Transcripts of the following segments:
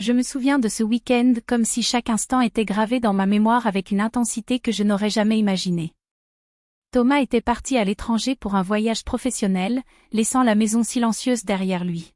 Je me souviens de ce week-end comme si chaque instant était gravé dans ma mémoire avec une intensité que je n'aurais jamais imaginée. Thomas était parti à l'étranger pour un voyage professionnel, laissant la maison silencieuse derrière lui.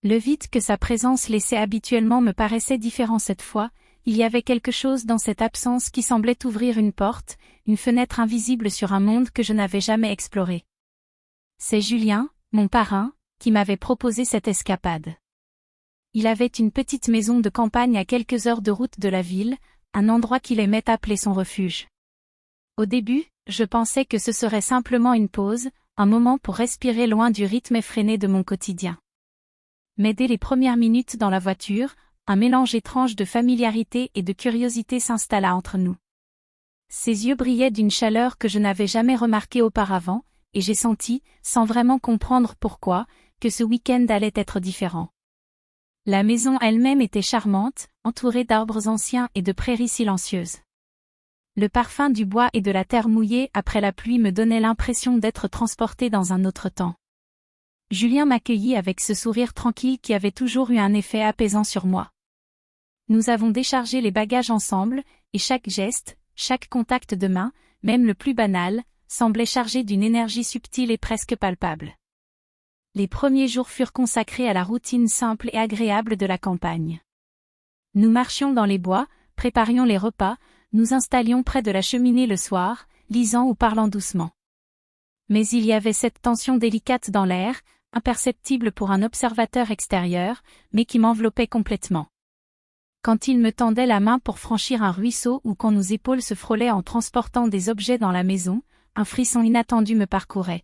Le vide que sa présence laissait habituellement me paraissait différent cette fois, il y avait quelque chose dans cette absence qui semblait ouvrir une porte, une fenêtre invisible sur un monde que je n'avais jamais exploré. C'est Julien, mon parrain, qui m'avait proposé cette escapade. Il avait une petite maison de campagne à quelques heures de route de la ville, un endroit qu'il aimait appeler son refuge. Au début, je pensais que ce serait simplement une pause, un moment pour respirer loin du rythme effréné de mon quotidien. Mais dès les premières minutes dans la voiture, un mélange étrange de familiarité et de curiosité s'installa entre nous. Ses yeux brillaient d'une chaleur que je n'avais jamais remarquée auparavant, et j'ai senti, sans vraiment comprendre pourquoi, que ce week-end allait être différent. La maison elle-même était charmante, entourée d'arbres anciens et de prairies silencieuses. Le parfum du bois et de la terre mouillée après la pluie me donnait l'impression d'être transporté dans un autre temps. Julien m'accueillit avec ce sourire tranquille qui avait toujours eu un effet apaisant sur moi. Nous avons déchargé les bagages ensemble, et chaque geste, chaque contact de main, même le plus banal, semblait chargé d'une énergie subtile et presque palpable. Les premiers jours furent consacrés à la routine simple et agréable de la campagne. Nous marchions dans les bois, préparions les repas, nous installions près de la cheminée le soir, lisant ou parlant doucement. Mais il y avait cette tension délicate dans l'air, imperceptible pour un observateur extérieur, mais qui m'enveloppait complètement. Quand il me tendait la main pour franchir un ruisseau ou quand nos épaules se frôlaient en transportant des objets dans la maison, un frisson inattendu me parcourait.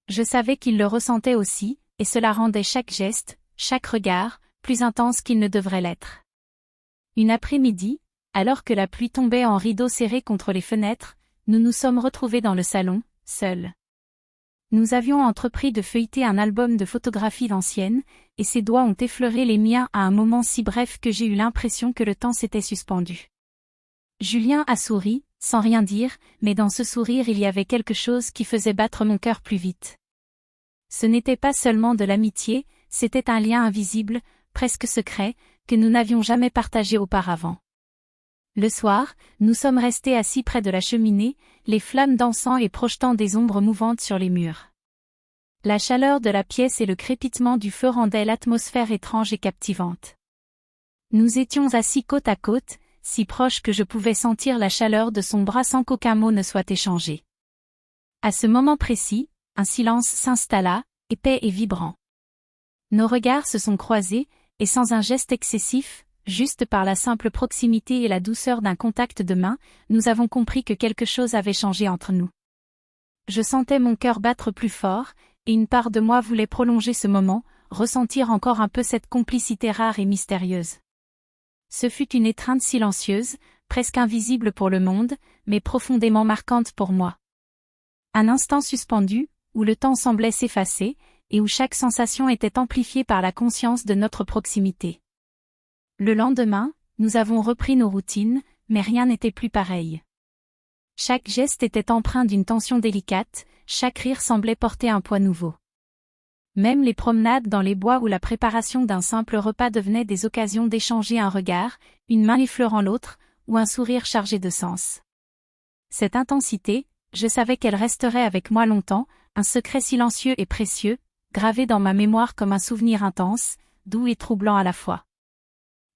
Je savais qu'il le ressentait aussi, et cela rendait chaque geste, chaque regard, plus intense qu'il ne devrait l'être. Une après-midi, alors que la pluie tombait en rideaux serrés contre les fenêtres, nous nous sommes retrouvés dans le salon, seuls. Nous avions entrepris de feuilleter un album de photographies anciennes, et ses doigts ont effleuré les miens à un moment si bref que j'ai eu l'impression que le temps s'était suspendu. Julien a souri, sans rien dire, mais dans ce sourire il y avait quelque chose qui faisait battre mon cœur plus vite. Ce n'était pas seulement de l'amitié, c'était un lien invisible, presque secret, que nous n'avions jamais partagé auparavant. Le soir, nous sommes restés assis près de la cheminée, les flammes dansant et projetant des ombres mouvantes sur les murs. La chaleur de la pièce et le crépitement du feu rendaient l'atmosphère étrange et captivante. Nous étions assis côte à côte, si proches que je pouvais sentir la chaleur de son bras sans qu'aucun mot ne soit échangé. À ce moment précis, un silence s'installa, épais et vibrant. Nos regards se sont croisés, et sans un geste excessif, juste par la simple proximité et la douceur d'un contact de main, nous avons compris que quelque chose avait changé entre nous. Je sentais mon cœur battre plus fort, et une part de moi voulait prolonger ce moment, ressentir encore un peu cette complicité rare et mystérieuse. Ce fut une étreinte silencieuse, presque invisible pour le monde, mais profondément marquante pour moi. Un instant suspendu, où le temps semblait s'effacer, et où chaque sensation était amplifiée par la conscience de notre proximité. Le lendemain, nous avons repris nos routines, mais rien n'était plus pareil. Chaque geste était empreint d'une tension délicate, chaque rire semblait porter un poids nouveau. Même les promenades dans les bois ou la préparation d'un simple repas devenaient des occasions d'échanger un regard, une main effleurant l'autre, ou un sourire chargé de sens. Cette intensité, je savais qu'elle resterait avec moi longtemps, un secret silencieux et précieux, gravé dans ma mémoire comme un souvenir intense, doux et troublant à la fois.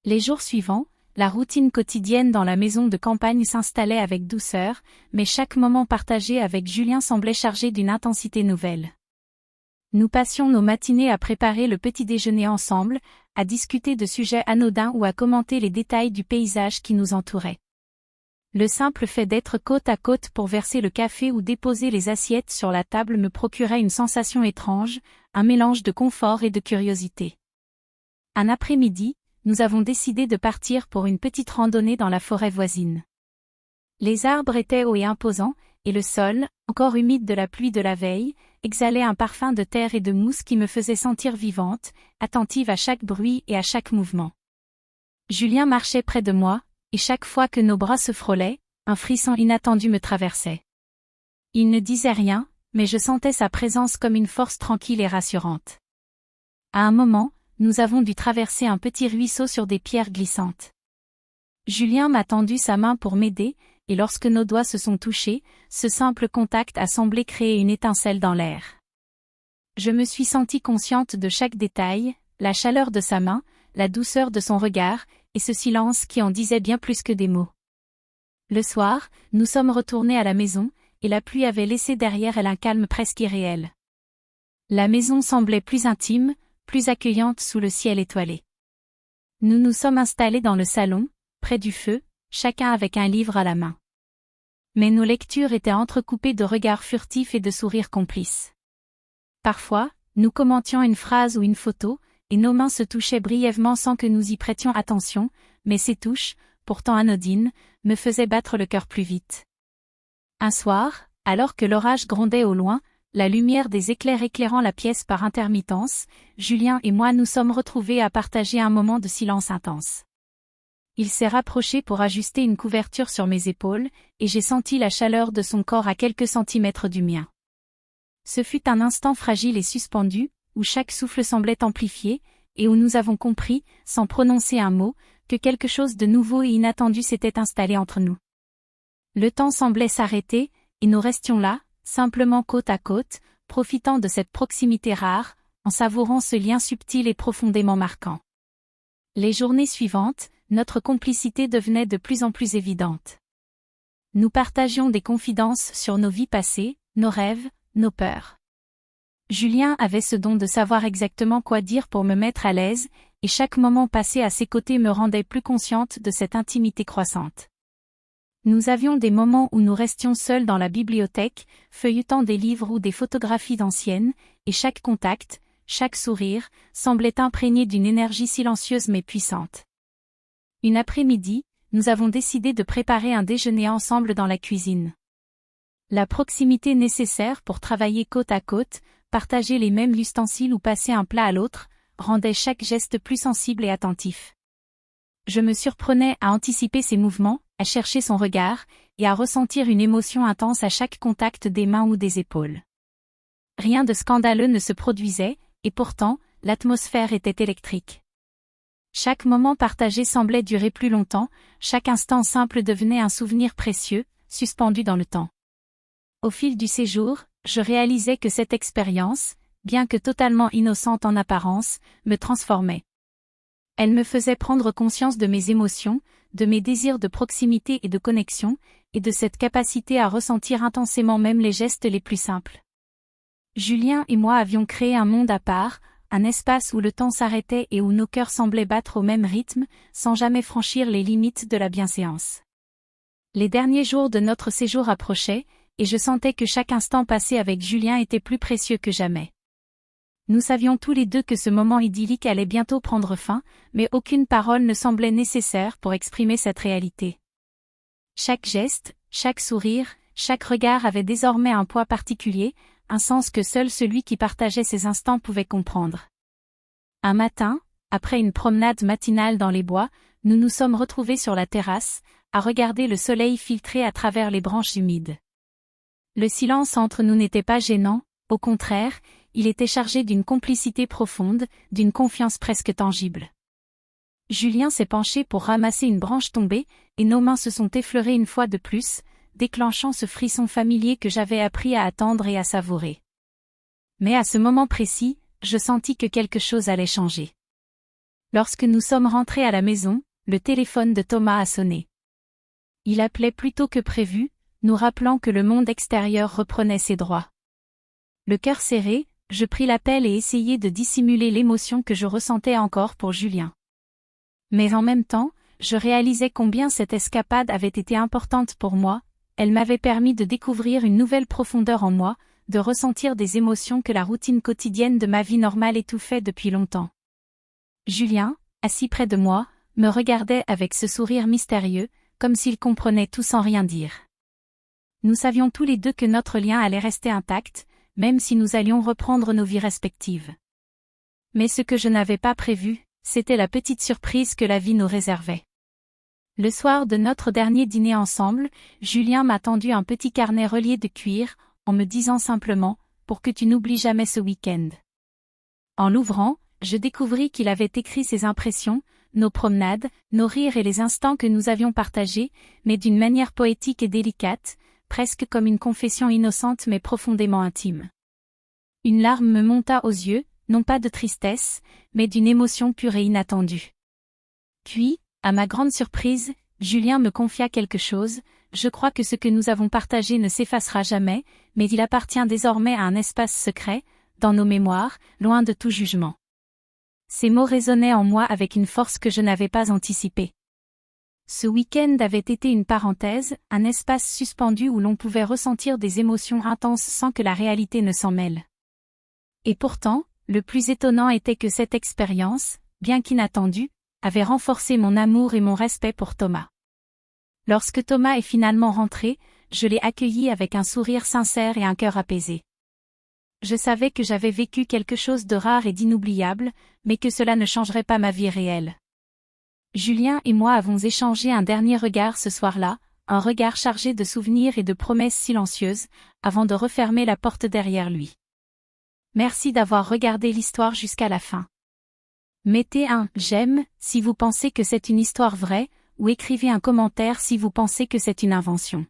Les jours suivants, la routine quotidienne dans la maison de campagne s'installait avec douceur, mais chaque moment partagé avec Julien semblait chargé d'une intensité nouvelle. Nous passions nos matinées à préparer le petit déjeuner ensemble, à discuter de sujets anodins ou à commenter les détails du paysage qui nous entourait. Le simple fait d'être côte à côte pour verser le café ou déposer les assiettes sur la table me procurait une sensation étrange, un mélange de confort et de curiosité. Un après-midi, nous avons décidé de partir pour une petite randonnée dans la forêt voisine. Les arbres étaient hauts et imposants, et le sol, encore humide de la pluie de la veille, exhalait un parfum de terre et de mousse qui me faisait sentir vivante, attentive à chaque bruit et à chaque mouvement. Julien marchait près de moi, et chaque fois que nos bras se frôlaient, un frisson inattendu me traversait. Il ne disait rien, mais je sentais sa présence comme une force tranquille et rassurante. À un moment, nous avons dû traverser un petit ruisseau sur des pierres glissantes. Julien m'a tendu sa main pour m'aider, et lorsque nos doigts se sont touchés, ce simple contact a semblé créer une étincelle dans l'air. Je me suis sentie consciente de chaque détail, la chaleur de sa main, la douceur de son regard, et ce silence qui en disait bien plus que des mots. Le soir, nous sommes retournés à la maison, et la pluie avait laissé derrière elle un calme presque irréel. La maison semblait plus intime, plus accueillante sous le ciel étoilé. Nous nous sommes installés dans le salon, près du feu, chacun avec un livre à la main. Mais nos lectures étaient entrecoupées de regards furtifs et de sourires complices. Parfois, nous commentions une phrase ou une photo, et nos mains se touchaient brièvement sans que nous y prêtions attention, mais ces touches, pourtant anodines, me faisaient battre le cœur plus vite. Un soir, alors que l'orage grondait au loin, la lumière des éclairs éclairant la pièce par intermittence, Julien et moi nous sommes retrouvés à partager un moment de silence intense. Il s'est rapproché pour ajuster une couverture sur mes épaules, et j'ai senti la chaleur de son corps à quelques centimètres du mien. Ce fut un instant fragile et suspendu, où chaque souffle semblait amplifié, et où nous avons compris, sans prononcer un mot, que quelque chose de nouveau et inattendu s'était installé entre nous. Le temps semblait s'arrêter, et nous restions là, simplement côte à côte, profitant de cette proximité rare, en savourant ce lien subtil et profondément marquant. Les journées suivantes, notre complicité devenait de plus en plus évidente. Nous partagions des confidences sur nos vies passées, nos rêves, nos peurs. Julien avait ce don de savoir exactement quoi dire pour me mettre à l'aise, et chaque moment passé à ses côtés me rendait plus consciente de cette intimité croissante. Nous avions des moments où nous restions seuls dans la bibliothèque, feuilletant des livres ou des photographies anciennes, et chaque contact, chaque sourire, semblait imprégné d'une énergie silencieuse mais puissante. Une après-midi, nous avons décidé de préparer un déjeuner ensemble dans la cuisine. La proximité nécessaire pour travailler côte à côte, partager les mêmes ustensiles ou passer un plat à l'autre, rendait chaque geste plus sensible et attentif. Je me surprenais à anticiper ses mouvements, à chercher son regard, et à ressentir une émotion intense à chaque contact des mains ou des épaules. Rien de scandaleux ne se produisait, et pourtant, l'atmosphère était électrique. Chaque moment partagé semblait durer plus longtemps, chaque instant simple devenait un souvenir précieux, suspendu dans le temps. Au fil du séjour, je réalisais que cette expérience, bien que totalement innocente en apparence, me transformait. Elle me faisait prendre conscience de mes émotions, de mes désirs de proximité et de connexion, et de cette capacité à ressentir intensément même les gestes les plus simples. Julien et moi avions créé un monde à part, un espace où le temps s'arrêtait et où nos cœurs semblaient battre au même rythme, sans jamais franchir les limites de la bienséance. Les derniers jours de notre séjour approchaient, et je sentais que chaque instant passé avec Julien était plus précieux que jamais. Nous savions tous les deux que ce moment idyllique allait bientôt prendre fin, mais aucune parole ne semblait nécessaire pour exprimer cette réalité. Chaque geste, chaque sourire, chaque regard avait désormais un poids particulier, un sens que seul celui qui partageait ces instants pouvait comprendre. Un matin, après une promenade matinale dans les bois, nous nous sommes retrouvés sur la terrasse, à regarder le soleil filtrer à travers les branches humides. Le silence entre nous n'était pas gênant, au contraire, il était chargé d'une complicité profonde, d'une confiance presque tangible. Julien s'est penché pour ramasser une branche tombée, et nos mains se sont effleurées une fois de plus, déclenchant ce frisson familier que j'avais appris à attendre et à savourer. Mais à ce moment précis, je sentis que quelque chose allait changer. Lorsque nous sommes rentrés à la maison, le téléphone de Thomas a sonné. Il appelait plus tôt que prévu, nous rappelant que le monde extérieur reprenait ses droits. Le cœur serré, je pris l'appel et essayai de dissimuler l'émotion que je ressentais encore pour Julien. Mais en même temps, je réalisais combien cette escapade avait été importante pour moi, elle m'avait permis de découvrir une nouvelle profondeur en moi, de ressentir des émotions que la routine quotidienne de ma vie normale étouffait depuis longtemps. Julien, assis près de moi, me regardait avec ce sourire mystérieux, comme s'il comprenait tout sans rien dire. Nous savions tous les deux que notre lien allait rester intact, même si nous allions reprendre nos vies respectives. Mais ce que je n'avais pas prévu, c'était la petite surprise que la vie nous réservait. Le soir de notre dernier dîner ensemble, Julien m'a tendu un petit carnet relié de cuir, en me disant simplement « pour que tu n'oublies jamais ce week-end ». En l'ouvrant, je découvris qu'il avait écrit ses impressions, nos promenades, nos rires et les instants que nous avions partagés, mais d'une manière poétique et délicate, presque comme une confession innocente mais profondément intime. Une larme me monta aux yeux, non pas de tristesse, mais d'une émotion pure et inattendue. Puis, à ma grande surprise, Julien me confia quelque chose. Je crois que ce que nous avons partagé ne s'effacera jamais, mais il appartient désormais à un espace secret, dans nos mémoires, loin de tout jugement. Ces mots résonnaient en moi avec une force que je n'avais pas anticipée. Ce week-end avait été une parenthèse, un espace suspendu où l'on pouvait ressentir des émotions intenses sans que la réalité ne s'en mêle. Et pourtant, le plus étonnant était que cette expérience, bien qu'inattendue, avait renforcé mon amour et mon respect pour Thomas. Lorsque Thomas est finalement rentré, je l'ai accueilli avec un sourire sincère et un cœur apaisé. Je savais que j'avais vécu quelque chose de rare et d'inoubliable, mais que cela ne changerait pas ma vie réelle. Julien et moi avons échangé un dernier regard ce soir-là, un regard chargé de souvenirs et de promesses silencieuses, avant de refermer la porte derrière lui. Merci d'avoir regardé l'histoire jusqu'à la fin. Mettez un « j'aime » si vous pensez que c'est une histoire vraie, ou écrivez un commentaire si vous pensez que c'est une invention.